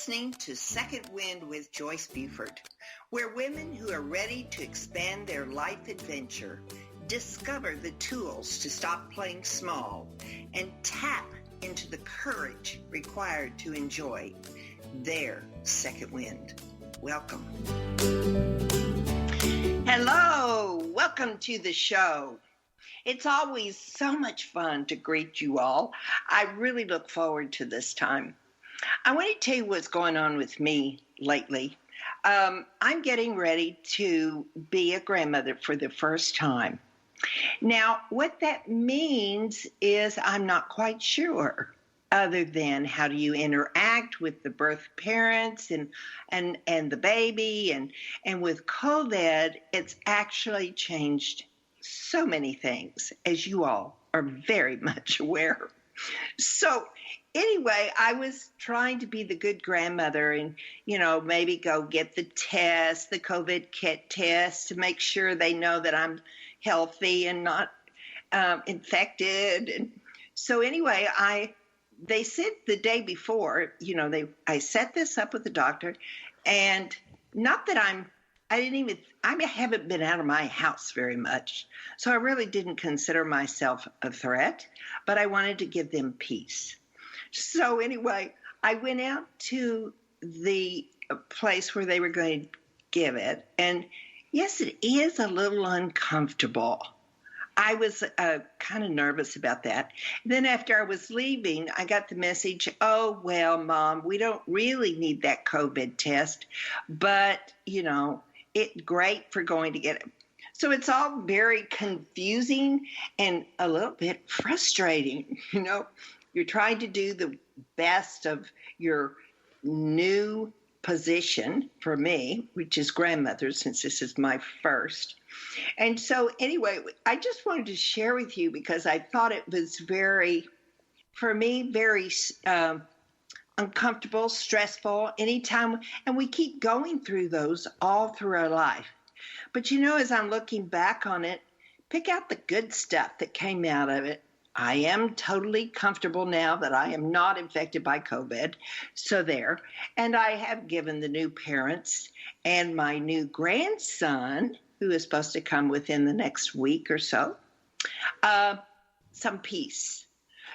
listening to Second Wind with Joyce Buford, where women who are ready to expand their life adventure discover the tools to stop playing small and tap into the courage required to enjoy their second wind. Welcome. Hello, welcome to the show. It's always so much fun to greet you all. I really look forward to this time. I want to tell you what's going on with me lately. I'm getting ready to be a grandmother for the first time. Now, what that means is I'm not quite sure, other than how do you interact with the birth parents and the baby. And with COVID, it's actually changed so many things, as you all are very much aware. So anyway, I was trying to be the good grandmother and, maybe go get the test, the COVID kit test, to make sure they know that I'm healthy and not infected. And so anyway, they said the day before, I set this up with the doctor, and not that I haven't been out of my house very much, so I really didn't consider myself a threat, but I wanted to give them peace. So anyway, I went out to the place where they were going to give it, and yes, it is a little uncomfortable. I was kind of nervous about that. Then after I was leaving, I got the message, oh, well, Mom, we don't really need that COVID test, but, it's great for going to get it. So it's all very confusing and a little bit frustrating. You're trying to do the best of your new position for me, which is grandmother, since this is my first. And so anyway, I just wanted to share with you because I thought it was very uncomfortable, stressful, anytime, and we keep going through those all through our life. But as I'm looking back on it, pick out the good stuff that came out of it. I am totally comfortable now that I am not infected by COVID, so there. And I have given the new parents and my new grandson, who is supposed to come within the next week or so, some peace.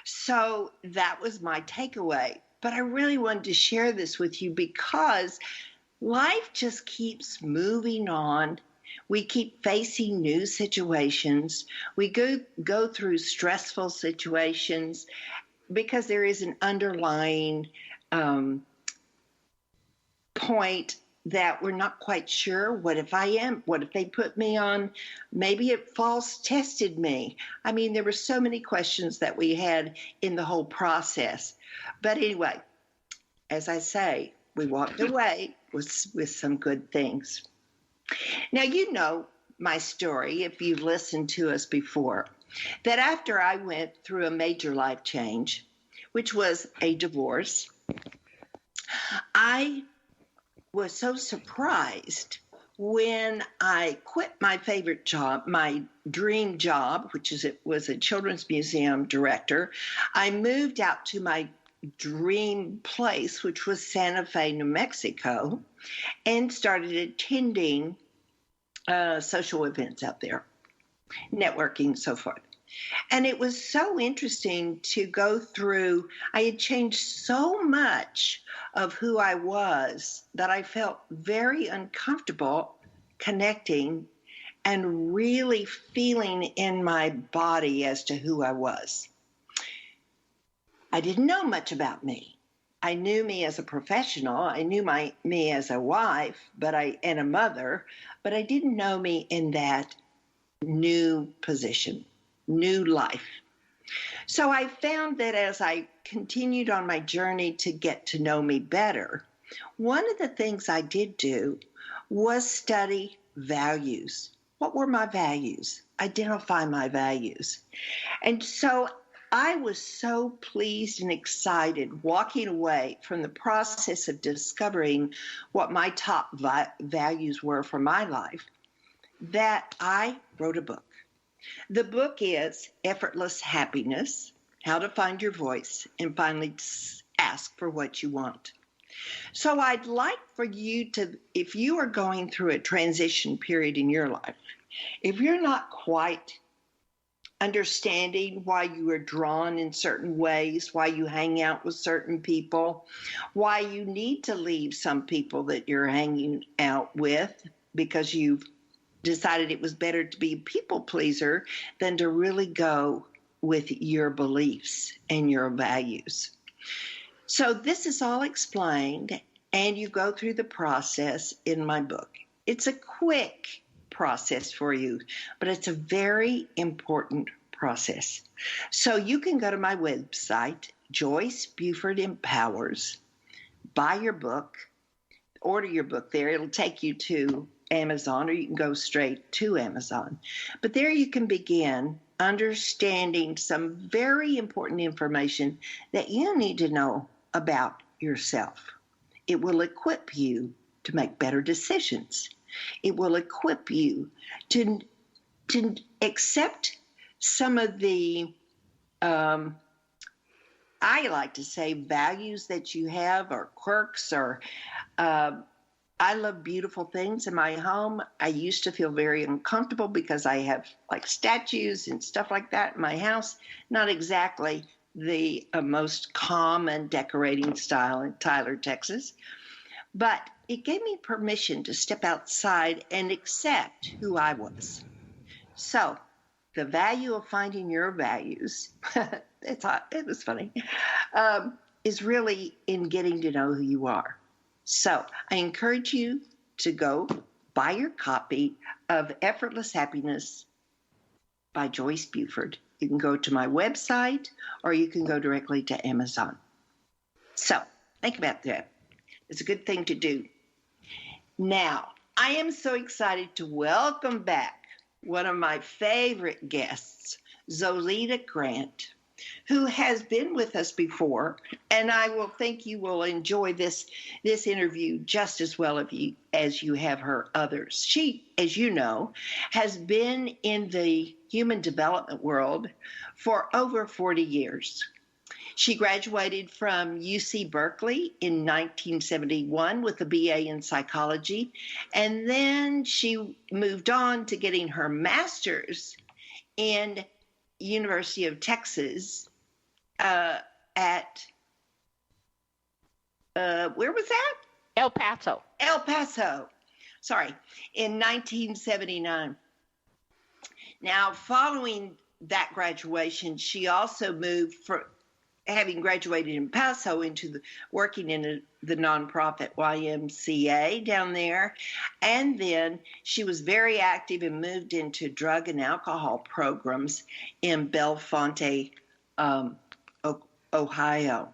So that was my takeaway. But I really wanted to share this with you because life just keeps moving on. We keep facing new situations. We go through stressful situations because there is an underlying point that we're not quite sure. What if I am? What if they put me on? Maybe it false tested me. I mean, there were so many questions that we had in the whole process. But anyway, as I say, we walked away with some good things. Now, you know my story, if you've listened to us before, that after I went through a major life change, which was a divorce, I was so surprised when I quit my favorite job, my dream job, which was a children's museum director. I moved out to my dream place, which was Santa Fe, New Mexico, and started attending social events out there, networking, so forth. And it was so interesting to go through. I had changed so much of who I was that I felt very uncomfortable connecting and really feeling in my body as to who I was. I didn't know much about me. I knew me as a professional. I knew me as a wife, and a mother, but I didn't know me in that new position, new life. So I found that as I continued on my journey to get to know me better, one of the things I did do was study values. What were my values? Identify my values. And so I was so pleased and excited walking away from the process of discovering what my top values were for my life that I wrote a book. The book is Effortless Happiness, How to Find Your Voice and Finally Ask for What You Want. So I'd like for you to, if you are going through a transition period in your life, if you're not quite understanding why you are drawn in certain ways, why you hang out with certain people, why you need to leave some people that you're hanging out with because you've decided it was better to be a people pleaser than to really go with your beliefs and your values. So this is all explained, and you go through the process in my book. It's a quick process for you, but it's a very important process. So you can go to my website, Joyce Buford Empowers, buy your book, order your book there. It'll take you to Amazon, or you can go straight to Amazon. But there you can begin understanding some very important information that you need to know about yourself. It will equip you to make better decisions. It will equip you to accept some of the, I like to say, values that you have, or quirks, or I love beautiful things in my home. I used to feel very uncomfortable because I have like statues and stuff like that in my house. Not exactly the most common decorating style in Tyler, Texas. But it gave me permission to step outside and accept who I was. So the value of finding your values, it was funny, is really in getting to know who you are. So I encourage you to go buy your copy of Effortless Happiness by Joyce Buford. You can go to my website, or you can go directly to Amazon. So think about that. It's a good thing to do. Now, I am so excited to welcome back one of my favorite guests, Zolita Grant, who has been with us before, and I will think you will enjoy this interview just as well as you have her others. She, as you know, has been in the human development world for over 40 years. She graduated from UC Berkeley in 1971 with a BA in psychology, and then she moved on to getting her master's in University of Texas at, where was that? El Paso. El Paso, sorry, in 1979. Now, following that graduation, she also moved from having graduated in Paso into working in the nonprofit YMCA down there. And then she was very active and moved into drug and alcohol programs in Bellefonte, Ohio.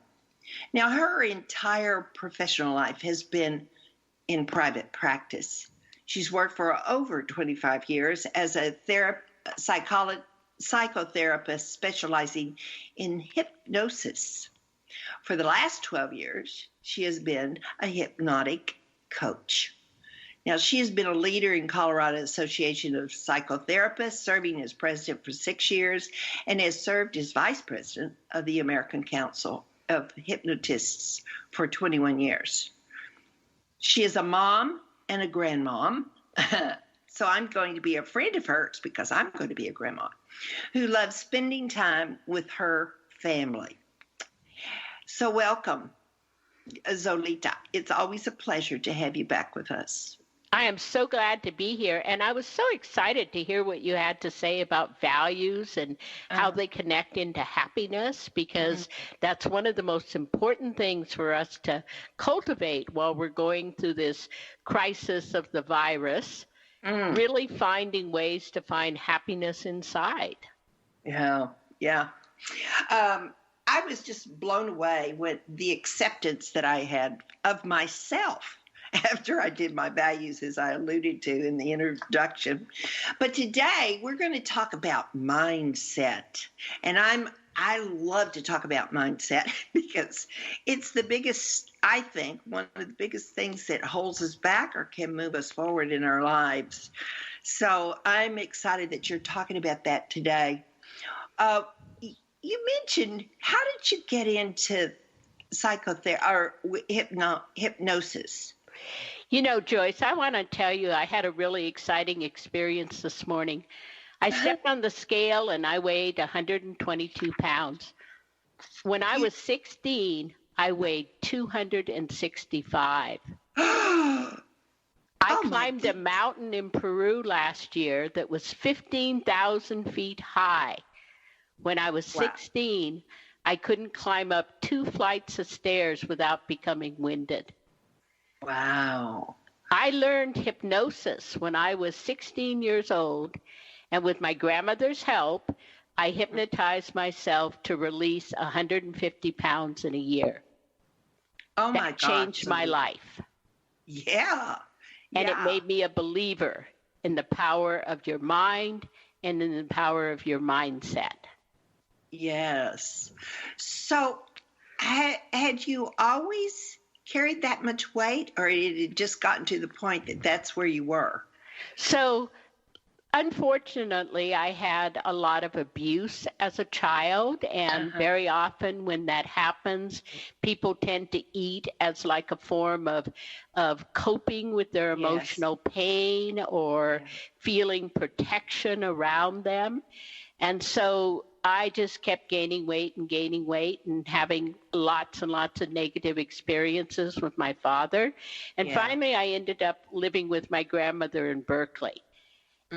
Now, her entire professional life has been in private practice. She's worked for over 25 years as a psychotherapist specializing in hypnosis. For the last 12 years, she has been a hypnotic coach. Now, she has been a leader in Colorado Association of Psychotherapists, serving as president for 6 years, and has served as vice president of the American Council of Hypnotists for 21 years. She is a mom and a grandmom. So I'm going to be a friend of hers because I'm going to be a grandma who loves spending time with her family. So welcome, Zolita. It's always a pleasure to have you back with us. I am so glad to be here, and I was so excited to hear what you had to say about values and how they connect into happiness, because that's one of the most important things for us to cultivate while we're going through this crisis of the virus, really finding ways to find happiness inside. Yeah. I was just blown away with the acceptance that I had of myself after I did my values, as I alluded to in the introduction. But today we're going to talk about mindset. And I love to talk about mindset because it's the biggest, I think, one of the biggest things that holds us back or can move us forward in our lives. So I'm excited that you're talking about that today. You mentioned, how did you get into psychotherapy or hypnosis? You know, Joyce, I want to tell you I had a really exciting experience this morning. I stepped on the scale and I weighed 122 pounds. When I was 16, I weighed 265. I climbed a mountain in Peru last year that was 15,000 feet high. When I was 16, I couldn't climb up 2 flights of stairs without becoming winded. Wow. I learned hypnosis when I was 16 years old, and with my grandmother's help, I hypnotized myself to release 150 pounds in a year. Oh, my God. That changed my life. Yeah. And it made me a believer in the power of your mind and in the power of your mindset. Yes. So had you always carried that much weight, or had it just gotten to the point that that's where you were? So unfortunately, I had a lot of abuse as a child, and very often when that happens, people tend to eat as like a form of coping with their emotional pain or feeling protection around them. And so I just kept gaining weight and having lots and lots of negative experiences with my father. And finally, I ended up living with my grandmother in Berkeley.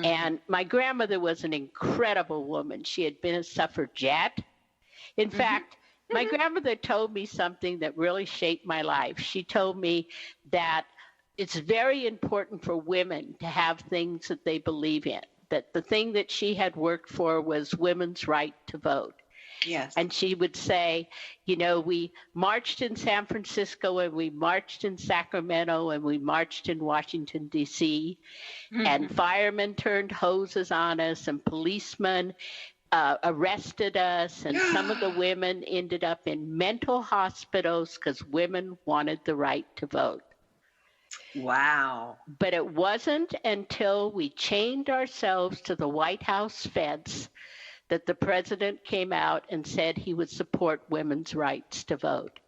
And my grandmother was an incredible woman. She had been a suffragette. In fact, my grandmother told me something that really shaped my life. She told me that it's very important for women to have things that they believe in, that the thing that she had worked for was women's right to vote. Yes. And she would say, you know, we marched in San Francisco and we marched in Sacramento and we marched in Washington, D.C. And firemen turned hoses on us and policemen arrested us. And some of the women ended up in mental hospitals because women wanted the right to vote. Wow. But it wasn't until we chained ourselves to the White House fence that the president came out and said he would support women's rights to vote.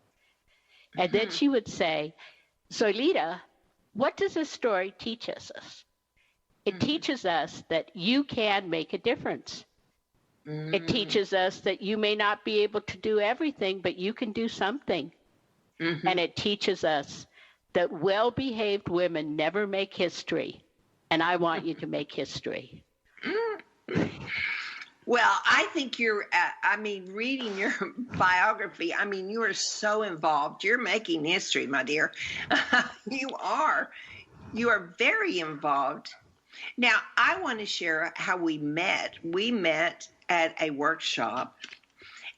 And then she would say, Zolita, what does this story teach us? It teaches us that you can make a difference. It teaches us that you may not be able to do everything, but you can do something. And it teaches us that well-behaved women never make history, and I want you to make history. Well, I think reading your biography, you are so involved. You're making history, my dear. You are very involved. Now, I want to share how we met. We met at a workshop,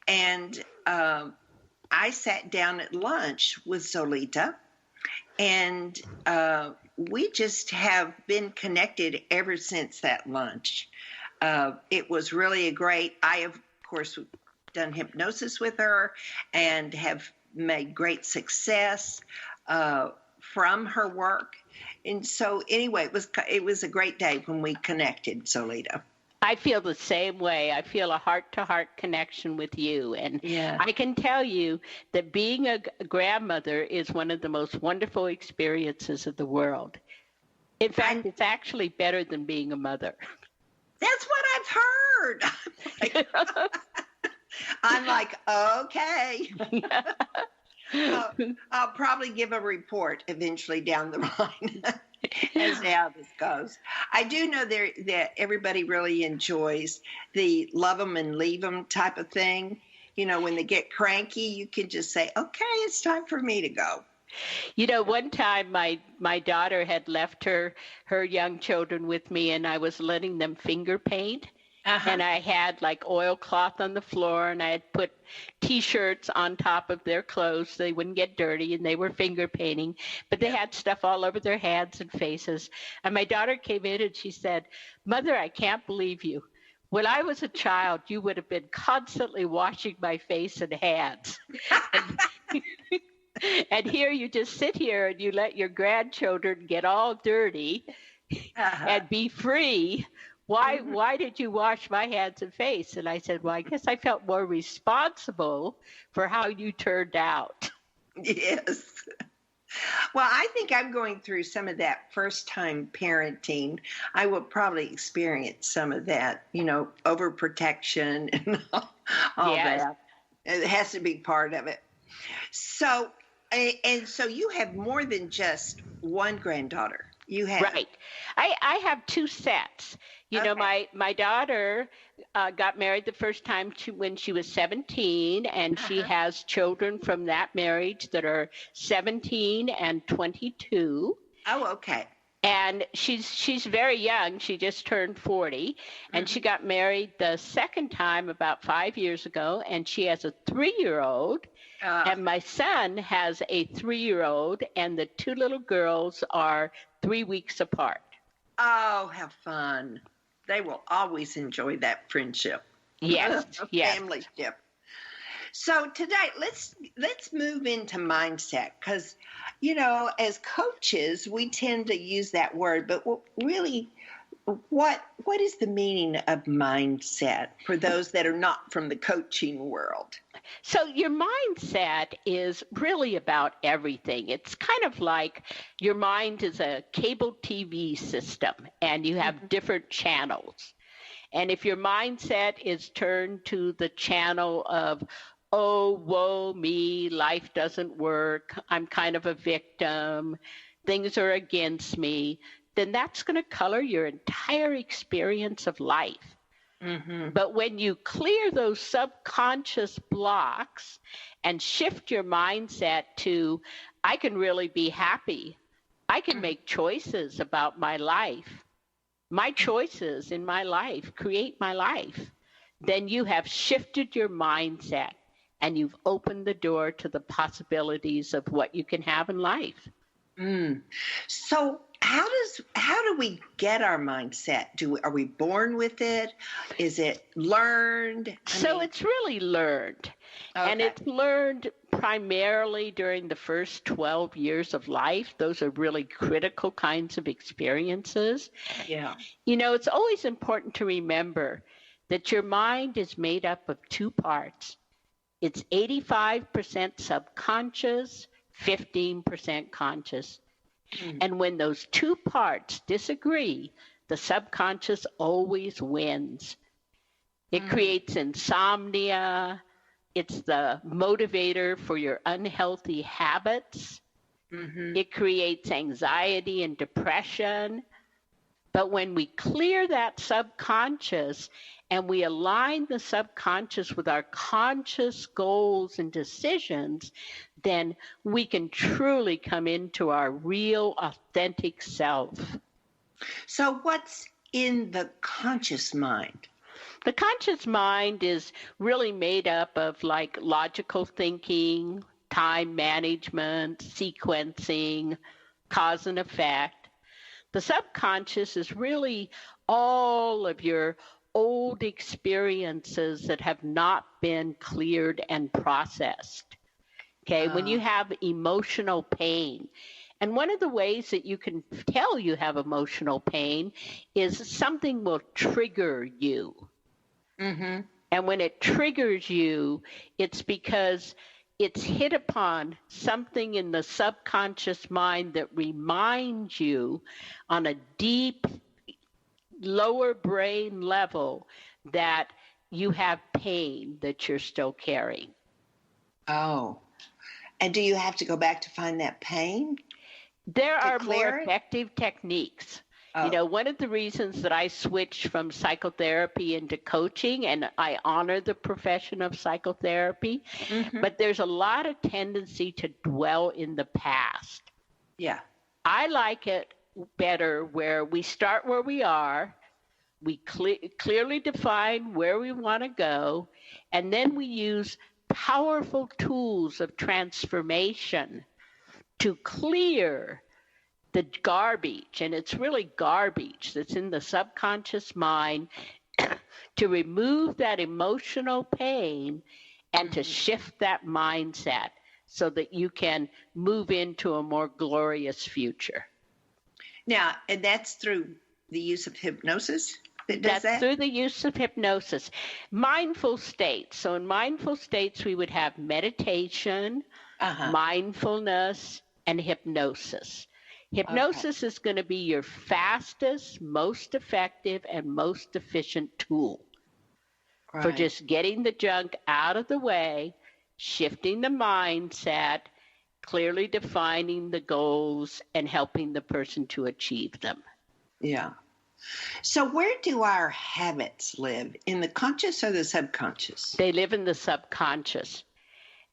and I sat down at lunch with Zolita, and we just have been connected ever since that lunch. It was really I have, of course, done hypnosis with her and have made great success from her work. And so anyway, it was a great day when we connected, Zolita. I feel the same way. I feel a heart-to-heart connection with you. And I can tell you that being a grandmother is one of the most wonderful experiences of the world. In fact, it's actually better than being a mother. That's what I've heard. I'm like, okay. I'll probably give a report eventually down the line as to how this goes. I do know that everybody really enjoys the love them and leave them type of thing. You know, when they get cranky, you can just say, okay, it's time for me to go. You know, one time my daughter had left her young children with me, and I was letting them finger paint. And I had like oilcloth on the floor, and I had put T-shirts on top of their clothes so they wouldn't get dirty, and they were finger painting. But they had stuff all over their hands and faces. And my daughter came in and she said, Mother, I can't believe you. When I was a child, you would have been constantly washing my face and hands. And here you just sit here and you let your grandchildren get all dirty and be free. Why did you wash my hands and face? And I said, well, I guess I felt more responsible for how you turned out. Yes. Well, I think I'm going through some of that first time parenting. I will probably experience some of that, overprotection and all Yes. that. It has to be part of it. So, and so you have more than just one granddaughter. You have. Right. I have two sets. Okay. My daughter got married the first time when she was 17, and she Uh-huh. has children from that marriage that are 17 and 22. Oh, okay. And she's very young. She just turned 40, and she Hmm. got married the second time about 5 years ago, and she has a 3-year-old. Uh, And my son has a 3-year-old, and the two little girls are 3 weeks apart. oh, have fun. They will always enjoy that friendship, Yes, yes. family ship. So today, let's move into mindset because, as coaches, we tend to use that word, but really, what is the meaning of mindset for those that are not from the coaching world? So your mindset is really about everything. It's kind of like your mind is a cable TV system, and you have different channels. And if your mindset is turned to the channel of, oh, woe me, life doesn't work, I'm kind of a victim, things are against me, then that's going to color your entire experience of life. Mm-hmm. But when you clear those subconscious blocks and shift your mindset to, I can really be happy, I can make choices about my life. My choices in my life create my life. Then you have shifted your mindset and you've opened the door to the possibilities of what you can have in life. Mm. So how do we get our mindset? Are we born with it? Is it learned? It's really learned. And Okay. it's learned primarily during the first 12 years of life. Those are really critical kinds of experiences. Yeah. It's always important to remember that your mind is made up of two parts. It's 85% subconscious, 15% conscious. Mm. And when those two parts disagree, the subconscious always wins. It creates insomnia. It's the motivator for your unhealthy habits. Mm-hmm. It creates anxiety and depression. But when we clear that subconscious and we align the subconscious with our conscious goals and decisions, then we can truly come into our real, authentic self. So what's in the conscious mind? The conscious mind is really made up of like logical thinking, time management, sequencing, cause and effect. The subconscious is really all of your old experiences that have not been cleared and processed. Okay, when you have emotional pain, and one of the ways that you can tell you have emotional pain is something will trigger you. Mm-hmm. And when it triggers you, it's because it's hit upon something in the subconscious mind that reminds you on a deep, lower brain level that you have pain that you're still carrying. Oh. And do you have to go back to find that pain? There are more clear it? effective techniques. Oh. One of the reasons that I switched from psychotherapy into coaching, and I honor the profession of psychotherapy, but there's a lot of tendency to dwell in the past. Yeah. I like it better where we start where we are, we clearly define where we want to go, and then we use powerful tools of transformation to clear the garbage, and it's really garbage that's in the subconscious mind, to remove that emotional pain and to shift that mindset so that you can move into a more glorious future. Now, and that's through the use of hypnosis? that does That's that? through the use of hypnosis. Mindful states. So in mindful states, we would have meditation, mindfulness, and hypnosis. Hypnosis is going to be your fastest, most effective, and most efficient tool for just getting the junk out of the way, shifting the mindset, clearly defining the goals, and helping the person to achieve them. Yeah. So where do our habits live? In the conscious or the subconscious? They live in the subconscious.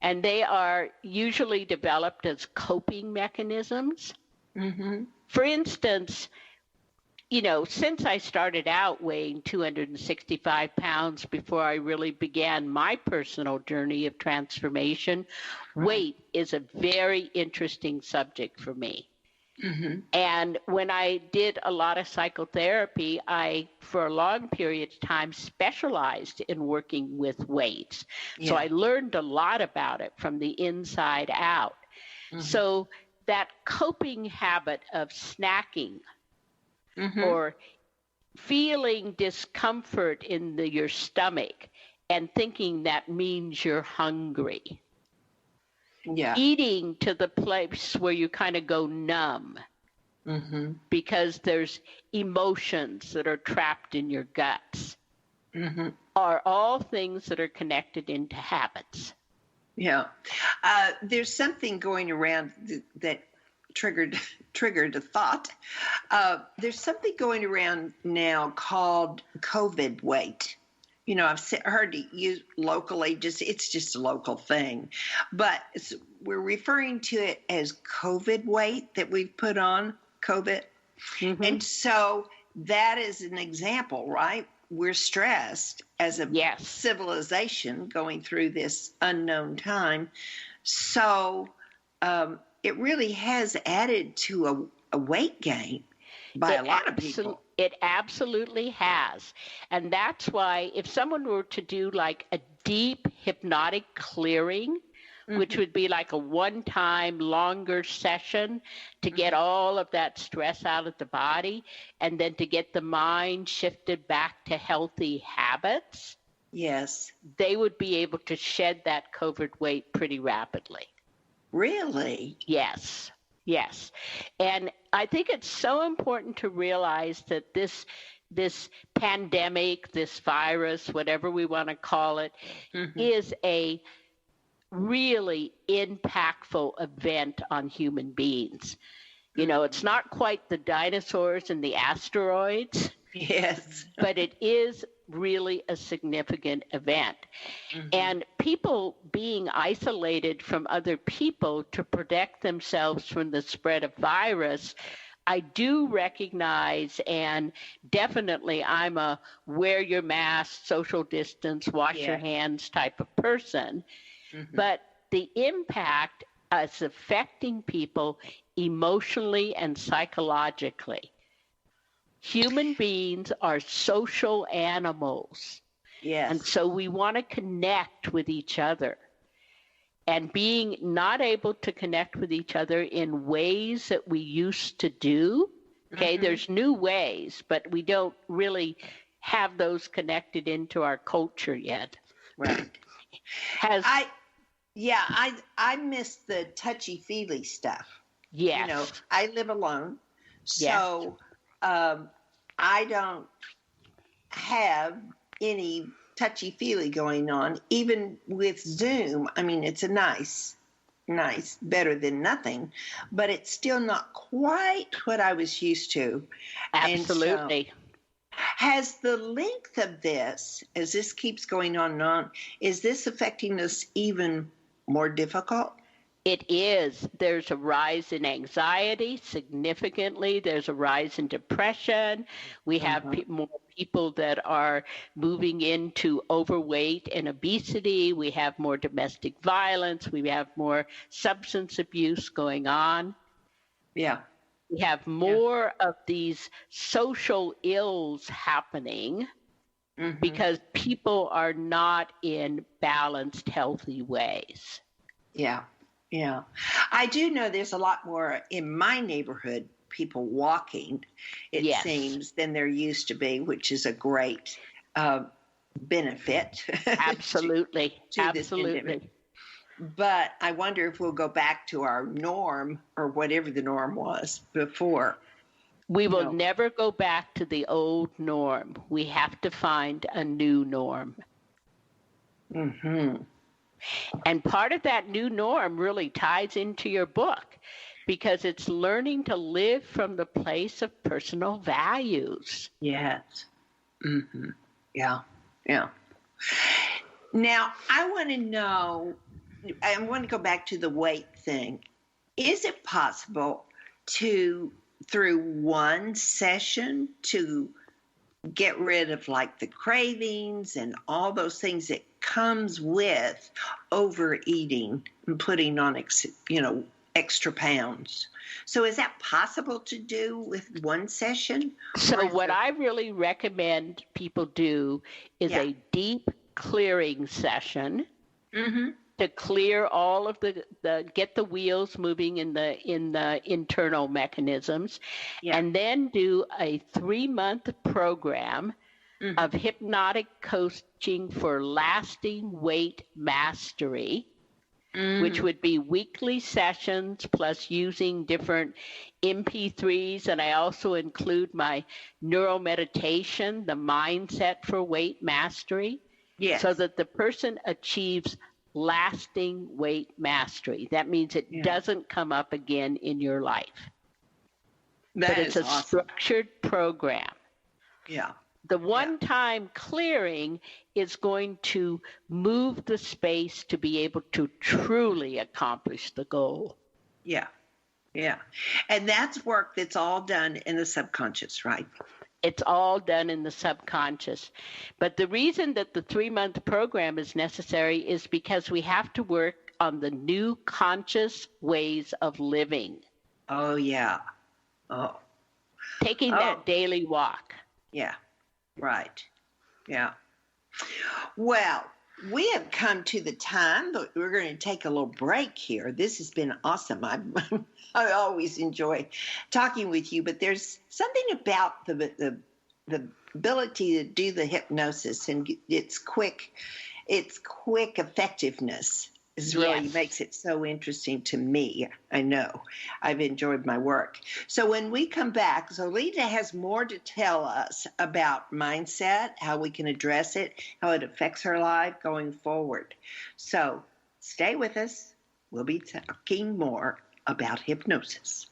And they are usually developed as coping mechanisms. For instance, since I started out weighing 265 pounds before I really began my personal journey of transformation, weight is a very interesting subject for me. And when I did a lot of psychotherapy, I, for a long period of time, specialized in working with weights. So I learned a lot about it from the inside out. So that coping habit of snacking or feeling discomfort in your stomach and thinking that means you're hungry. Eating to the place where you kind of go numb because there's emotions that are trapped in your guts are all things that are connected into habits. Yeah. There's something going around that triggered a thought. There's something going around now called COVID weight. I've heard it used locally, it's just a local thing. But we're referring to it as COVID weight that we've put on, COVID. And so that is an example, right? We're stressed as a civilization going through this unknown time. So it really has added to a weight gain by a lot of people. It absolutely has. And that's why if someone were to do like a deep hypnotic clearing, which would be like a one-time longer session to get all of that stress out of the body and then to get the mind shifted back to healthy habits, they would be able to shed that COVID weight pretty rapidly. Really? Yes. Yes. And I think it's so important to realize that this pandemic, this virus, whatever we want to call it, is a really impactful event on human beings. It's not quite the dinosaurs and the asteroids. Yes. But it is really a significant event. And people being isolated from other people to protect themselves from the spread of virus, I do recognize, and definitely I'm a wear your mask, social distance, wash your hands type of person. But the impact is affecting people emotionally and psychologically. Human beings are social animals. Yes. And so we want to connect with each other. And being not able to connect with each other in ways that we used to do, there's new ways, but we don't really have those connected into our culture yet. Right. I miss the touchy-feely stuff. Yes. I live alone, so I don't have any touchy-feely going on, even with Zoom. I mean, it's a nice, better than nothing, but it's still not quite what I was used to. Absolutely. Has the length of this, as this keeps going on and on, is this affecting us even more difficult? It is. There's a rise in anxiety significantly. There's a rise in depression. We have more people that are moving into overweight and obesity. We have more domestic violence. We have more substance abuse going on. Yeah. We have more of these social ills happening because people are not in balanced, healthy ways. Yeah. Yeah. I do know there's a lot more in my neighborhood people walking, it seems, than there used to be, which is a great benefit. Absolutely. to Absolutely. This pandemic. But I wonder if we'll go back to our norm, or whatever the norm was before. We will never go back to the old norm. We have to find a new norm. Mm-hmm. And part of that new norm really ties into your book, because it's learning to live from the place of personal values. Yes. Mm-hmm. Yeah. Yeah. Now, I want to go back to the weight thing. Is it possible through one session, to get rid of like the cravings and all those things that comes with overeating and putting on, extra pounds? So is that possible to do with one session? So what I really recommend people do is a deep clearing session. Mm-hmm. To clear all of get the wheels moving in the internal mechanisms, and then do a 3-month program of hypnotic coaching for lasting weight mastery, which would be weekly sessions plus using different MP3s. And I also include my neural meditation, the mindset for weight mastery, so that the person achieves lasting weight mastery. That means it doesn't come up again in your life. But it's a structured program. Yeah. The one-time clearing is going to move the space to be able to truly accomplish the goal. Yeah. Yeah. And that's work that's all done in the subconscious, right? It's all done in the subconscious. But the reason that the 3-month program is necessary is because we have to work on the new conscious ways of living. Oh, yeah. Taking that daily walk. Yeah. Right. Yeah. Well, we have come to the time, but we're going to take a little break here. This has been awesome. I always enjoy talking with you, but there's something about the ability to do the hypnosis and its quick effectiveness is really makes it so interesting to me. I know. I've enjoyed my work. So when we come back, Zolita has more to tell us about mindset, how we can address it, how it affects her life going forward. So stay with us. We'll be talking more about hypnosis.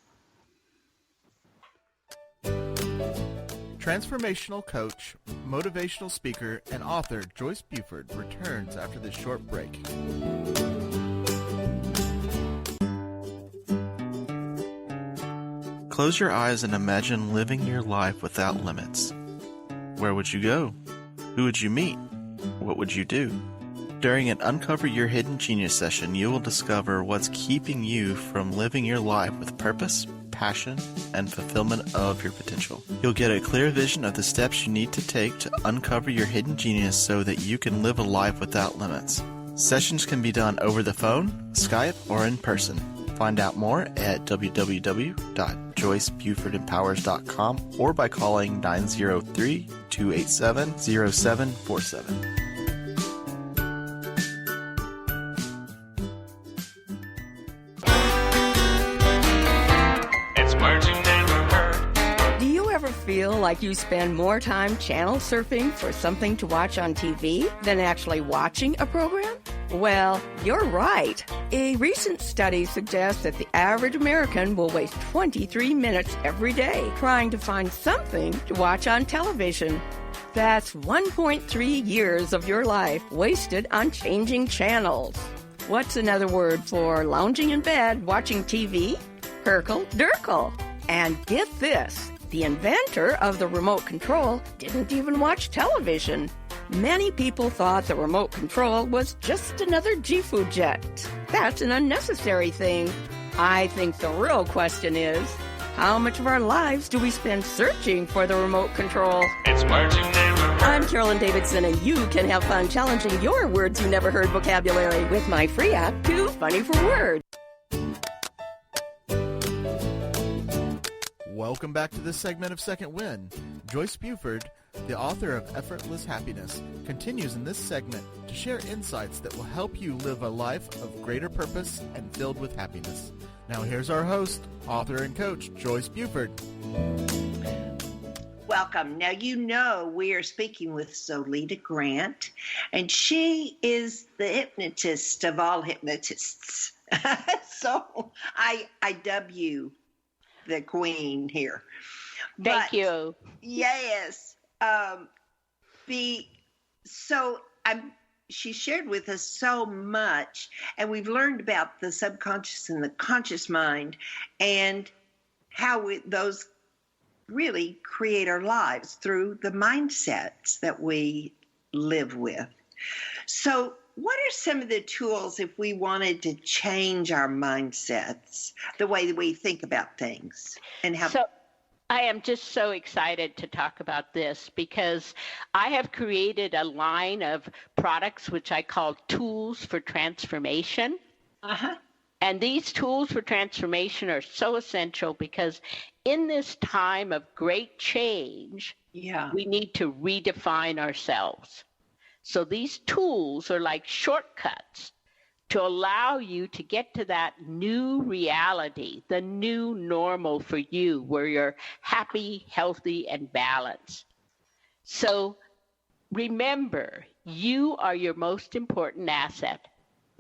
Transformational coach, motivational speaker, and author Joyce Buford returns after this short break. Close your eyes and imagine living your life without limits. Where would you go? Who would you meet? What would you do? During an Uncover Your Hidden Genius session, you will discover what's keeping you from living your life with purpose, passion, and fulfillment of your potential. You'll get a clear vision of the steps you need to take to uncover your hidden genius so that you can live a life without limits. Sessions can be done over the phone, Skype, or in person. Find out more at www.joycebufordempowers.com or by calling 903-287-0747. Feel like you spend more time channel surfing for something to watch on TV than actually watching a program? Well, you're right. A recent study suggests that the average American will waste 23 minutes every day trying to find something to watch on television. That's 1.3 years of your life wasted on changing channels. What's another word for lounging in bed watching TV? Herkle-durkle. And get this. The inventor of the remote control didn't even watch television. Many people thought the remote control was just another G-Food jet. That's an unnecessary thing. I think the real question is, how much of our lives do we spend searching for the remote control? It's words you never heard. I'm Carolyn Davidson, and you can have fun challenging your words you never heard vocabulary with my free app, Too Funny for Words. Welcome back to this segment of Second Wind. Joyce Buford, the author of Effortless Happiness, continues in this segment to share insights that will help you live a life of greater purpose and filled with happiness. Now here's our host, author and coach, Joyce Buford. Welcome. Now, you know we are speaking with Zolita Grant, and she is the hypnotist of all hypnotists. So I dub you the queen here. Thank you. Yes. She shared with us so much, and we've learned about the subconscious and the conscious mind and how those really create our lives through the mindsets that we live with. So what are some of the tools if we wanted to change our mindsets, the way that we think about things? And how? So I am just so excited to talk about this because I have created a line of products which I call tools for transformation. Uh-huh. And these tools for transformation are so essential because in this time of great change, we need to redefine ourselves. So these tools are like shortcuts to allow you to get to that new reality, the new normal for you, where you're happy, healthy, and balanced. So remember, you are your most important asset.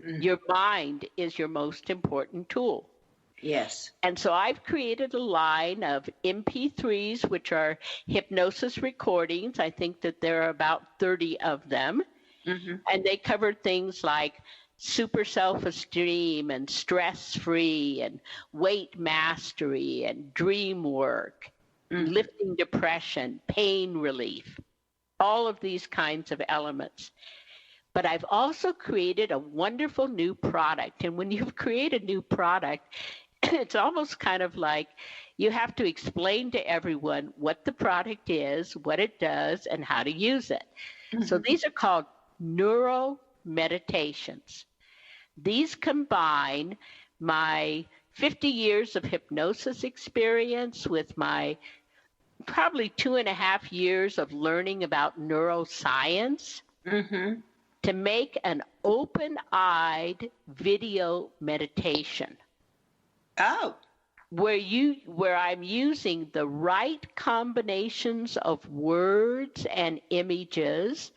Your mind is your most important tool. Yes. And so I've created a line of MP3s, which are hypnosis recordings. I think that there are about 30 of them. Mm-hmm. And they cover things like super self-esteem and stress-free and weight mastery and dream work, lifting depression, pain relief, all of these kinds of elements. But I've also created a wonderful new product. And when you create a new product, it's almost kind of like you have to explain to everyone what the product is, what it does, and how to use it. Mm-hmm. So these are called neuro meditations. These combine my 50 years of hypnosis experience with my probably 2.5 years of learning about neuroscience. Mm-hmm. To make an open-eyed video meditation. Oh. Where I'm using the right combinations of words and images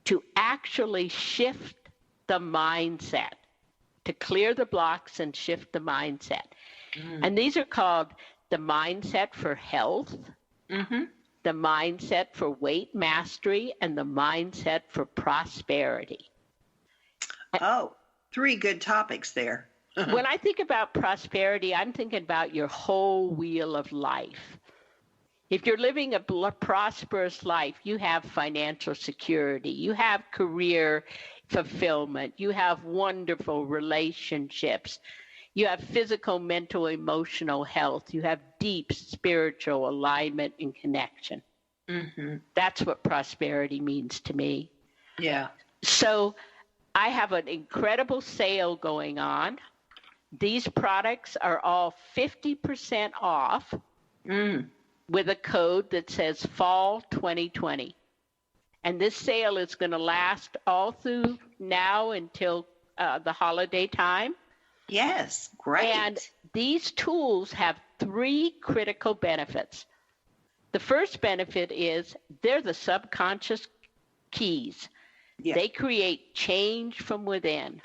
to actually shift the mindset, to clear the blocks and shift the mindset. And these are called the mindset for health, the mindset for weight mastery, and the mindset for prosperity. Oh, 3 good topics there. When I think about prosperity, I'm thinking about your whole wheel of life. If you're living a prosperous life, you have financial security, you have career fulfillment, you have wonderful relationships, you have physical, mental, emotional health. You have deep spiritual alignment and connection. Mm-hmm. That's what prosperity means to me. Yeah. So I have an incredible sale going on. These products are all 50% off with a code that says Fall 2020. And this sale is going to last all through now until the holiday time. Yes, great. And these tools have 3 critical benefits. The first benefit is they're the subconscious keys. Yeah. They create change from within.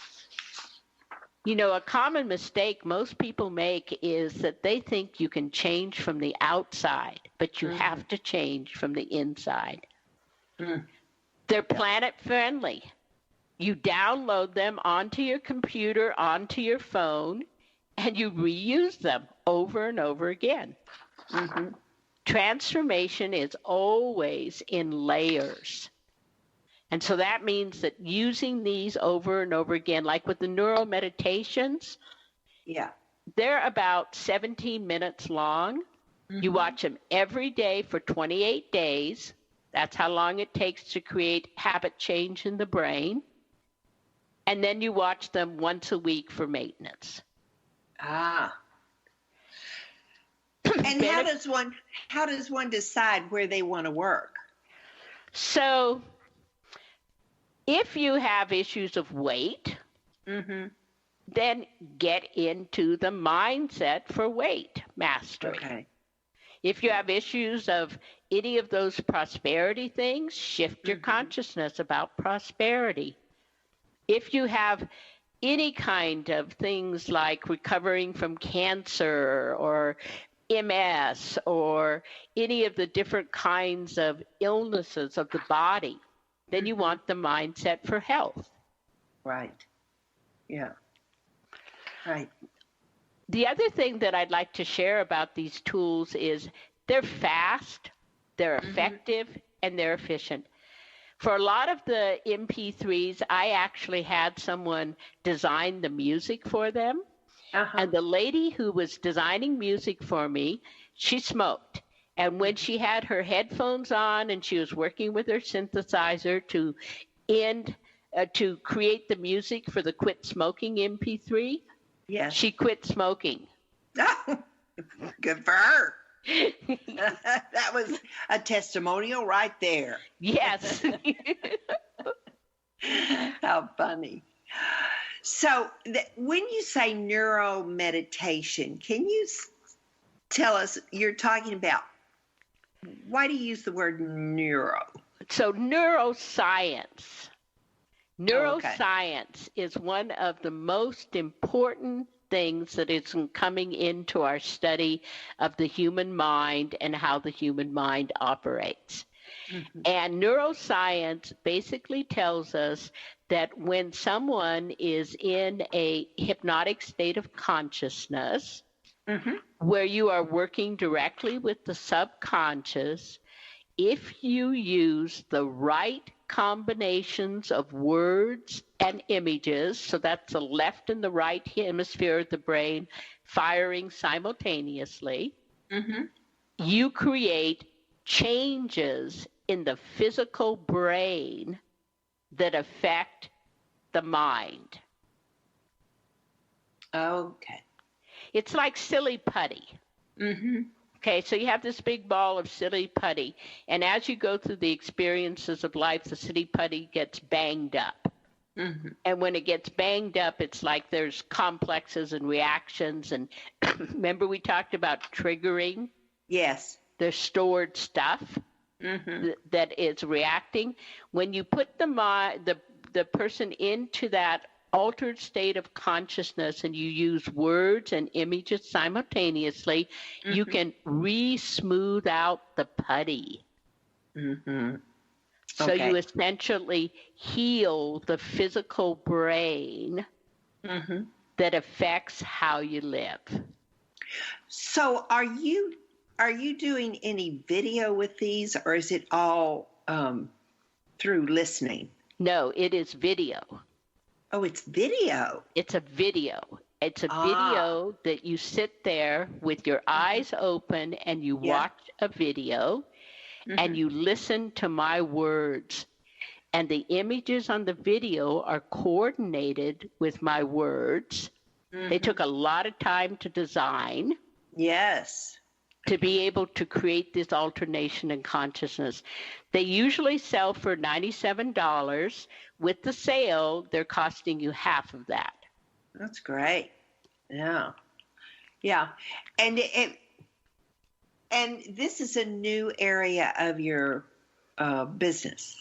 You know, a common mistake most people make is that they think you can change from the outside, but you have to change from the inside. They're planet friendly. You download them onto your computer, onto your phone, and you reuse them over and over again. Transformation is always in layers. And so that means that using these over and over again, like with the neuro meditations, they're about 17 minutes long. You watch them every day for 28 days. That's how long it takes to create habit change in the brain. And then you watch them once a week for maintenance. And how does one decide where they want to work? So if you have issues of weight, then get into the mindset for weight mastery. Okay. If you have issues of any of those prosperity things, shift your consciousness about prosperity. If you have any kind of things like recovering from cancer or MS or any of the different kinds of illnesses of the body, then you want the mindset for health. Right. Yeah. Right. The other thing that I'd like to share about these tools is they're fast, they're effective, and they're efficient. For a lot of the MP3s, I actually had someone design the music for them. And the lady who was designing music for me, she smoked. And when she had her headphones on and she was working with her synthesizer to create the music for the Quit Smoking MP3, she quit smoking. Oh, good for her. That was a testimonial right there. Yes. How funny. So when you say neuro meditation, can you tell us, you're talking about, why do you use the word neuro? So neuroscience. Neuroscience is one of the most important things that is coming into our study of the human mind and how the human mind operates. And neuroscience basically tells us that when someone is in a hypnotic state of consciousness, where you are working directly with the subconscious, if you use the right combinations of words and images, so that's the left and the right hemisphere of the brain firing simultaneously, you create changes in the physical brain that affect the mind. Okay. It's like silly putty. Okay, so you have this big ball of silly putty, and as you go through the experiences of life, the silly putty gets banged up. And when it gets banged up, it's like there's complexes and reactions. And remember we talked about triggering? Yes. There's stored stuff that is reacting. When you put the person into that altered state of consciousness and you use words and images simultaneously, you can re-smooth out the putty. So you essentially heal the physical brain that affects how you live. So are you doing any video with these, or is it all through listening? No, it is video. Oh, it's video. It's a video. It's a video that you sit there with your eyes open and you watch a video and you listen to my words. And the images on the video are coordinated with my words. They took a lot of time to design. Yes. To be able to create this alternation in consciousness. They usually sell for $97. With the sale, they're costing you half of that. That's great. Yeah. Yeah. And this is a new area of your business.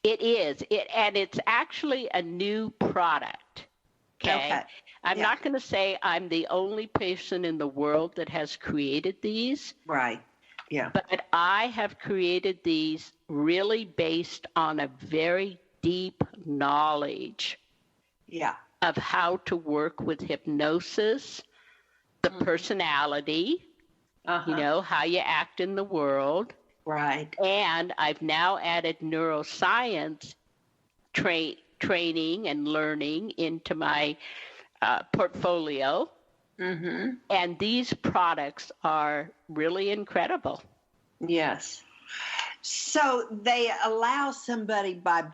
It is. And it's actually a new product. Okay. I'm not going to say I'm the only person in the world that has created these. Right. Yeah. But I have created these really based on a very deep knowledge of how to work with hypnosis, the personality, you know, how you act in the world. Right. And I've now added neuroscience training and learning into my portfolio. And these products are really incredible. Yes. So they allow somebody by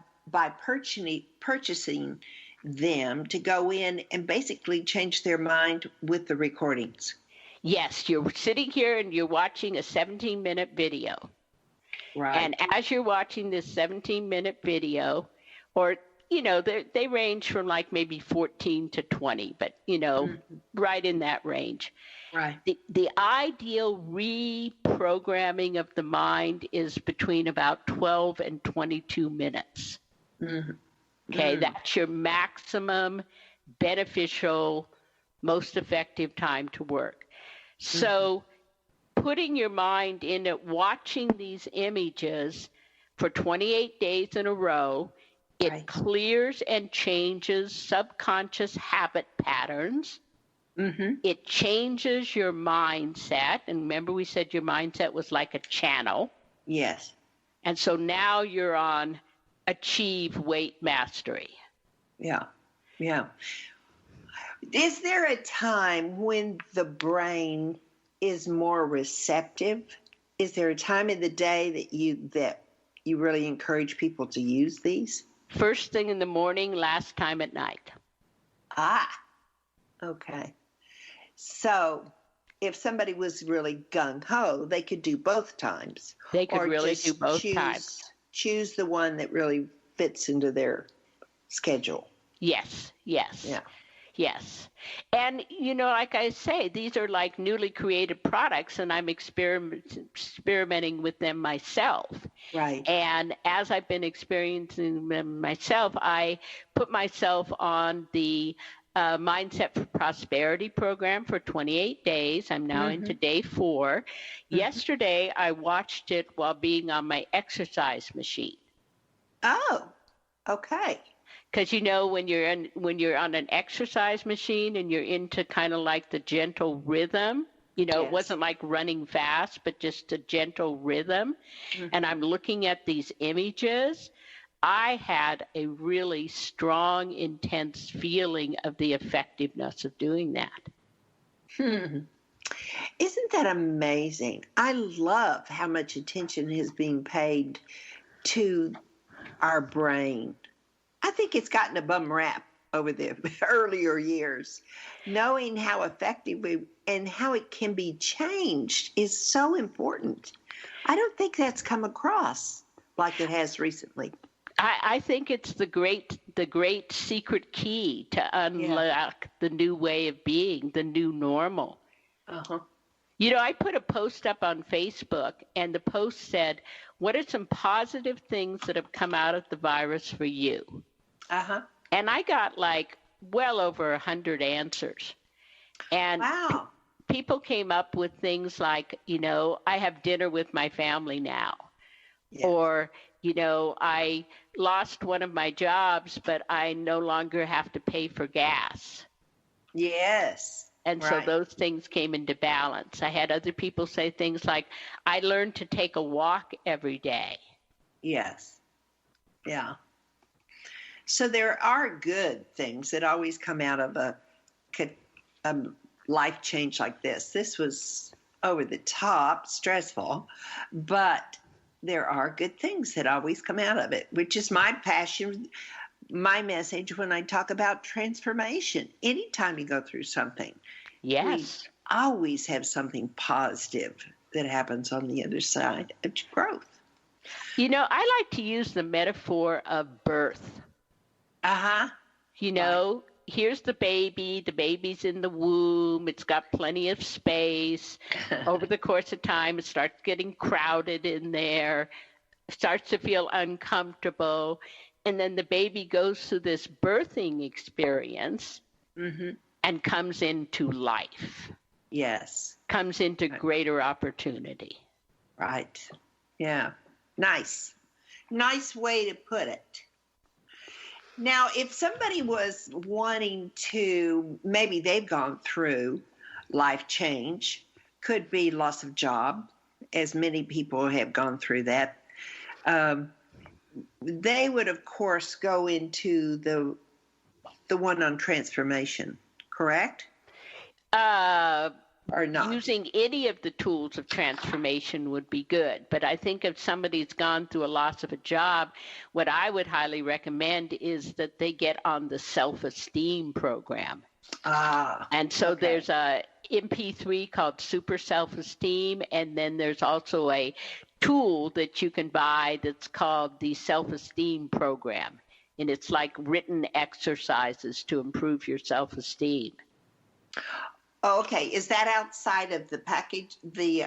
purchasing them to go in and basically change their mind with the recordings. Yes, you're sitting here and you're watching a 17-minute video. Right. And as you're watching this 17-minute video, or, they range from like maybe 14 to 20, but, right in that range. Right. The ideal reprogramming of the mind is between about 12 and 22 minutes. Mm-hmm. Okay, that's your maximum beneficial, most effective time to work. So putting your mind in it, watching these images for 28 days in a row, it clears and changes subconscious habit patterns. It changes your mindset. And remember, we said your mindset was like a channel. Yes. And so now you're on achieve weight mastery. Yeah. Yeah. Is there a time when the brain is more receptive? Is there a time of the day that you really encourage people to use these? First thing in the morning, last time at night. Okay. So if somebody was really gung-ho, they could do both times. They could really do both times. Choose the one that really fits into their schedule. Yes. Yeah. Yes. And, like I say, these are like newly created products, and I'm experimenting with them myself. Right. And as I've been experiencing them myself, I put myself on the Mindset for Prosperity program for 28 days. I'm now into day 4. Yesterday, I watched it while being on my exercise machine. Oh, okay. Because when you're on an exercise machine and you're into kind of like the gentle rhythm, it wasn't like running fast, but just a gentle rhythm. And I'm looking at these images. I had a really strong, intense feeling of the effectiveness of doing that. Isn't that amazing? I love how much attention is being paid to our brain. I think it's gotten a bum rap over the earlier years. Knowing how effective and how it can be changed is so important. I don't think that's come across like it has recently. I think it's the great secret key to unlock the new way of being, the new normal. I put a post up on Facebook, and the post said, "What are some positive things that have come out of the virus for you?" And I got like well over 100 answers. And people came up with things like, I have dinner with my family now. Yes. Or, I lost one of my jobs, but I no longer have to pay for gas. Yes. And so those things came into balance. I had other people say things like, I learned to take a walk every day. Yes. Yeah. So there are good things that always come out of a life change like this. This was over the top, stressful, but there are good things that always come out of it, which is my passion, my message when I talk about transformation. Anytime you go through something, we always have something positive that happens on the other side of growth. I like to use the metaphor of birth. Here's the baby's in the womb, it's got plenty of space. Over the course of time, it starts getting crowded in there, starts to feel uncomfortable, and then the baby goes through this birthing experience and comes into life. Yes. Comes into greater opportunity. Right. Yeah. Nice way to put it. Now, if somebody was wanting to, maybe they've gone through life change, could be loss of job, as many people have gone through that. They would, of course, go into the one on transformation, correct? Or not? Using any of the tools of transformation would be good. But I think if somebody's gone through a loss of a job, what I would highly recommend is that they get on the self-esteem program. And so there's MP3 called Super Self-Esteem, and then there's also a tool that you can buy that's called the Self-Esteem Program, and it's like written exercises to improve your self-esteem. Oh, okay. Is that outside of the package, the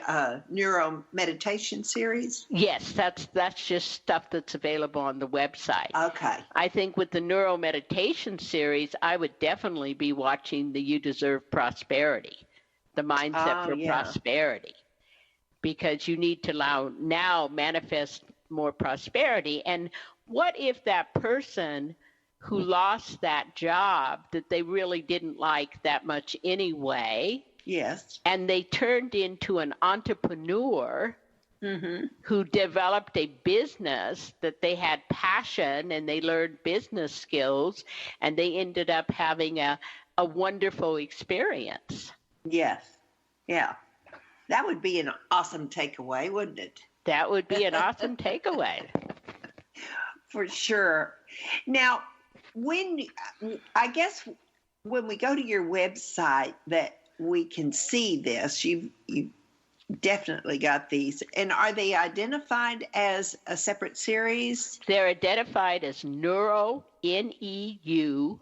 neuro meditation series? Yes, that's just stuff that's available on the website. Okay. I think with the neuro meditation series, I would definitely be watching the You Deserve Prosperity, the Mindset for Prosperity, because you need to now manifest more prosperity. And what if that person who lost that job that they really didn't like that much anyway, yes, and they turned into an entrepreneur who developed a business that they had passion and they learned business skills, and they ended up having a wonderful experience. Yes. Yeah. That would be an awesome takeaway, wouldn't it? That would be an awesome takeaway. For sure. Now, I guess when we go to your website that we can see this, you definitely got these. And are they identified as a separate series? They're identified as Neuro, Neuro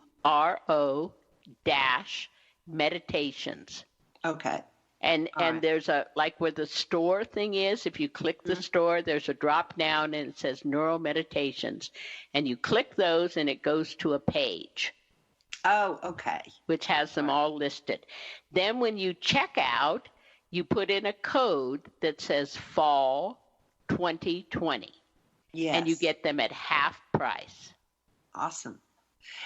dash meditations. Okay. And there's like where the store thing is, if you click the store, there's a drop down and it says Neuro Meditations. And you click those and it goes to a page. Oh, okay. Which has them all listed. Then when you check out, you put in a code that says Fall 2020. Yes. And you get them at half price. Awesome.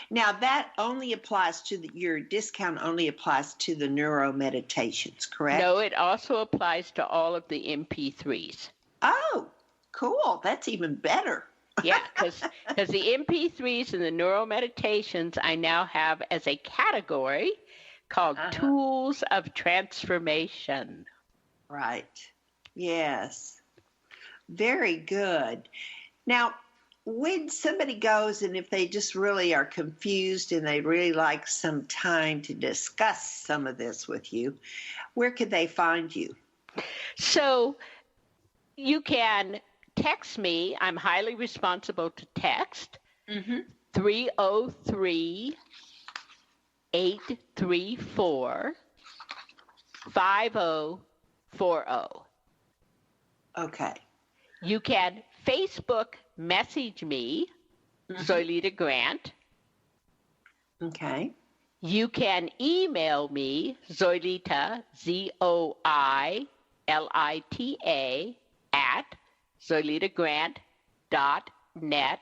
Now, that only applies to your discount only applies to the neuro meditations, correct? No, it also applies to all of the MP3s. Oh, cool. That's even better. Yeah, because the MP3s and the neuro meditations I now have as a category called Tools of Transformation. Right. Yes. Very good. Now, when somebody goes and if they just really are confused and they really like some time to discuss some of this with you, where could they find you? So you can text me. I'm highly responsible to text. 303-834-5040. Okay. You can Facebook message me, Zolita Grant. Okay. You can email me, Zolita, Zoilita, at zolitagrant.net.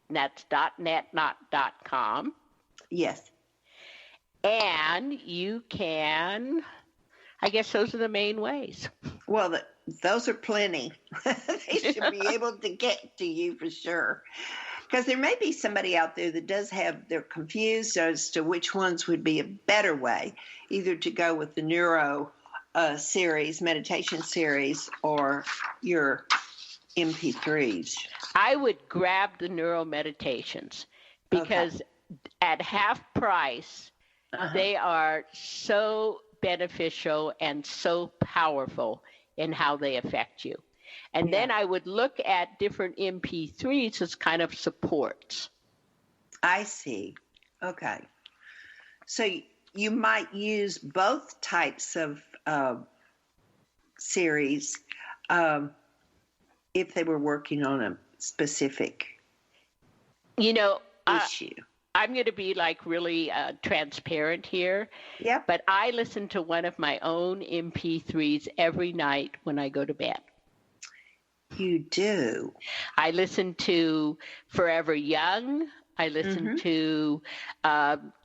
That's .net, not .com. Yes. And you can, I guess those are the main ways. Well, those are plenty. They should be able to get to you for sure. Because there may be somebody out there that they're confused as to which ones would be a better way, either to go with the neuro series, meditation series, or your MP3s. I would grab the neuro meditations because at half price, they are so beneficial and so powerful in how they affect you. And then I would look at different MP3s as kind of supports. I see. Okay. So you might use both types of series if they were working on a specific issue. I'm going to be like really transparent here. Yep. But I listen to one of my own MP3s every night when I go to bed. You do? I listen to Forever Young. I listen to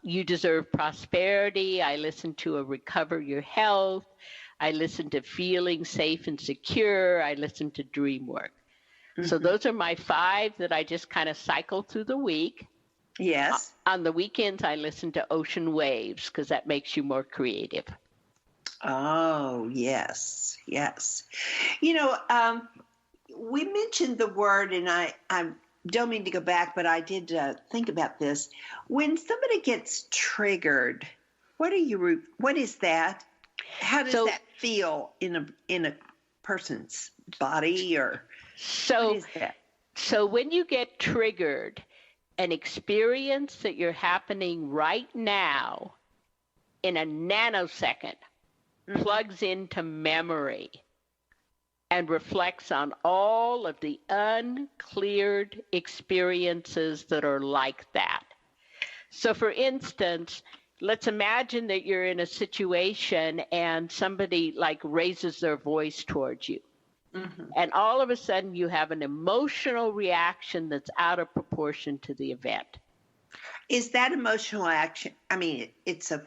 You Deserve Prosperity. I listen to Recover Your Health. I listen to Feeling Safe and Secure. I listen to Dream Work. So those are my 5 that I just kind of cycle through the week. Yes. On the weekends, I listen to Ocean Waves because that makes you more creative. Oh, yes, yes. We mentioned the word, and I don't mean to go back, but I did think about this. When somebody gets triggered, what is that? How does So- that feel in a person's body, or what So, is that? so when you get triggered, an experience that you're happening right now in a nanosecond plugs into memory and reflects on all of the uncleared experiences that are like that. So for instance, let's imagine that you're in a situation and somebody like raises their voice towards you. And all of a sudden you have an emotional reaction that's out of proportion to the event. Is that emotional action? I mean, it's a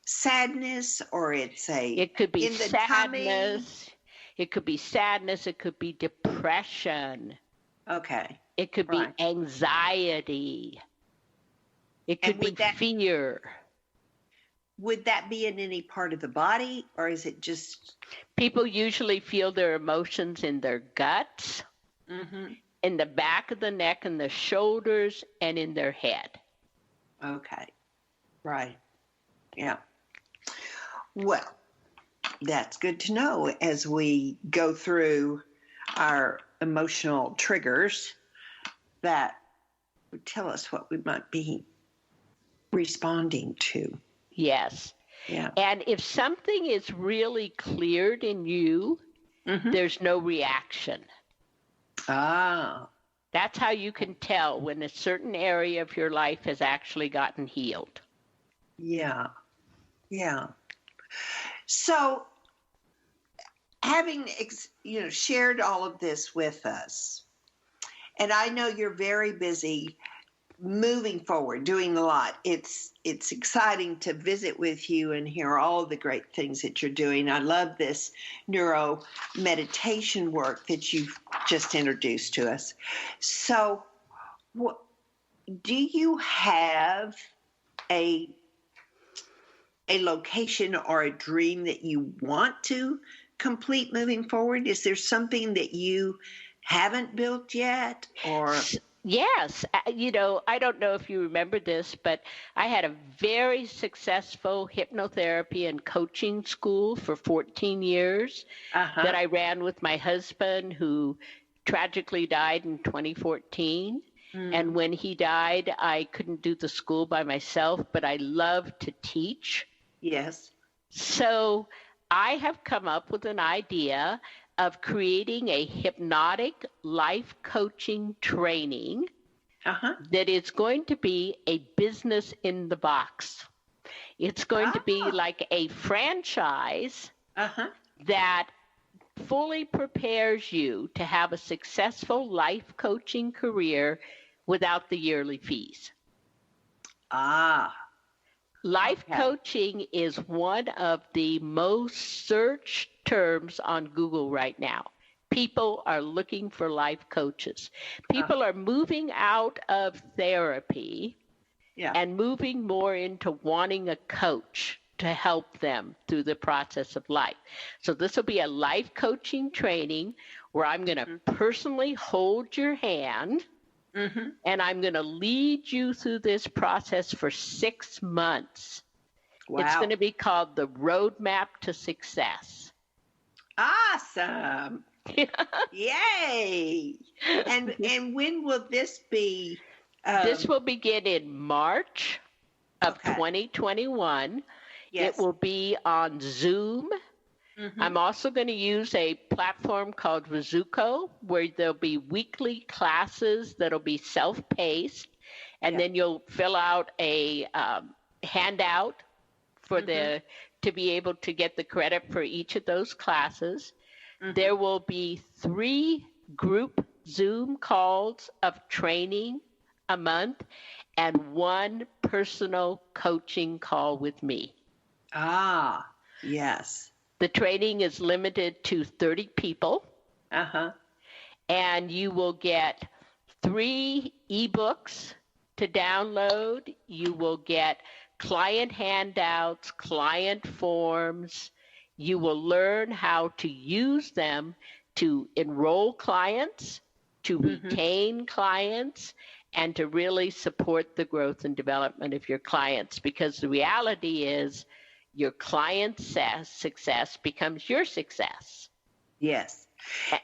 sadness, or it's a It could be in the tummy? sadness. It could be sadness. It could be depression. Okay. It could Right. be anxiety. It could And be would that- fear. Would that be in any part of the body, or is it just? People usually feel their emotions in their guts, in the back of the neck and the shoulders, and in their head. Okay. Right. Yeah. Well, that's good to know as we go through our emotional triggers that would tell us what we might be responding to. Yes. Yeah. And if something is really cleared in you, there's no reaction. Ah. That's how you can tell when a certain area of your life has actually gotten healed. Yeah. Yeah. So, having shared all of this with us, and I know you're very busy moving forward, doing a lot. It's exciting to visit with you and hear all of the great things that you're doing. I love this neuro meditation work that you've just introduced to us. So, do you have a location or a dream that you want to complete moving forward? Is there something that you haven't built yet, or? Yes. I don't know if you remember this, but I had a very successful hypnotherapy and coaching school for 14 years that I ran with my husband, who tragically died in 2014. And when he died, I couldn't do the school by myself, but I love to teach. Yes. So I have come up with an idea of creating a hypnotic life coaching training that is going to be a business in the box. It's going to be like a franchise that fully prepares you to have a successful life coaching career without the yearly fees. Life coaching is one of the most searched terms on Google right now. People are looking for life coaches. People are moving out of therapy and moving more into wanting a coach to help them through the process of life. So this will be a life coaching training where I'm going to personally hold your hand and I'm going to lead you through this process for 6 months. Wow. It's going to be called the Roadmap to Success. Awesome. Yay. And when will this be? This will begin in March of 2021. Yes. It will be on Zoom. I'm also going to use a platform called Rizuko, where there'll be weekly classes that'll be self-paced, and then you'll fill out a handout for to be able to get the credit for each of those classes. There will be 3 group Zoom calls of training a month and 1 personal coaching call with me. Yes. The training is limited to 30 people. And you will get 3 ebooks to download. You will get client handouts, client forms. You will learn how to use them to enroll clients, to retain clients, and to really support the growth and development of your clients. Because the reality is, your client's success becomes your success. Yes.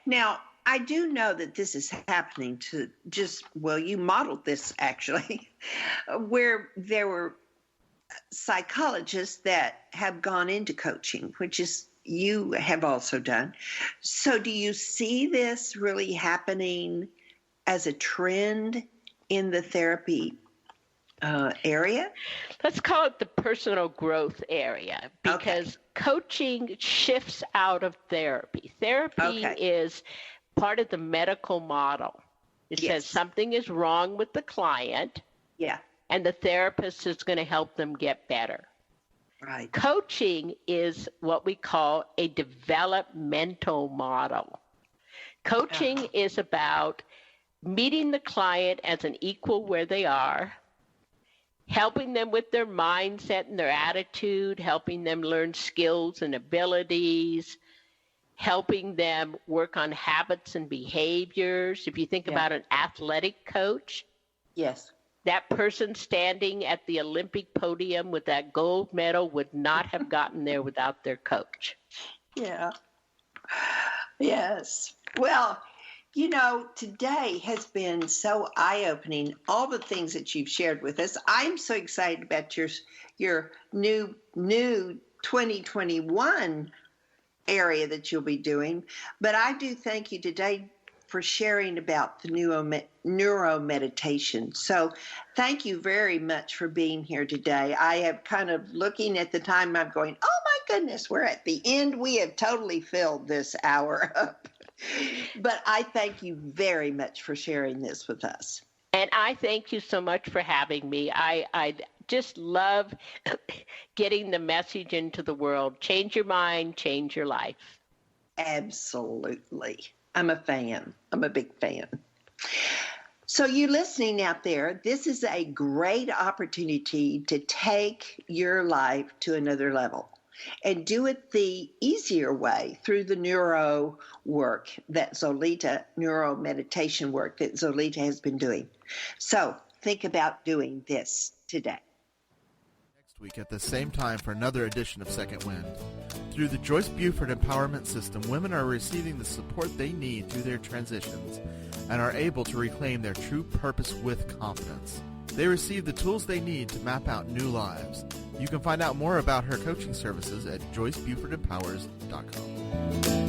Now, I do know that this is happening to you modeled this actually, where there were psychologists that have gone into coaching, which is you have also done. So do you see this really happening as a trend in the therapy area? Let's call it the personal growth area, because coaching shifts out of therapy. Therapy is part of the medical model. It says something is wrong with the client, and the therapist is going to help them get better. Right. Coaching is what we call a developmental model. Coaching is about meeting the client as an equal where they are, helping them with their mindset and their attitude, helping them learn skills and abilities, helping them work on habits and behaviors. If you think about an athletic coach, that person standing at the Olympic podium with that gold medal would not have gotten there without their coach. Yeah. Yes. Well, you know, today has been so eye-opening, all the things that you've shared with us. I'm so excited about your new 2021 area that you'll be doing. But I do thank you today for sharing about the neuro meditation. So thank you very much for being here today. I have kind of looking at the time, I'm going, oh my goodness, we're at the end. We have totally filled this hour up. But I thank you very much for sharing this with us. And I thank you so much for having me. I just love getting the message into the world. Change your mind, change your life. Absolutely. I'm a fan. I'm a big fan. So you listening out there, this is a great opportunity to take your life to another level and do it the easier way through the neuro work that Zolita, neuro meditation work that Zolita has been doing. So think about doing this today. Next week at the same time for another edition of Second Wind. Through the Joyce Buford Empowerment System, women are receiving the support they need through their transitions and are able to reclaim their true purpose with confidence. They receive the tools they need to map out new lives. You can find out more about her coaching services at joycebufordempowers.com.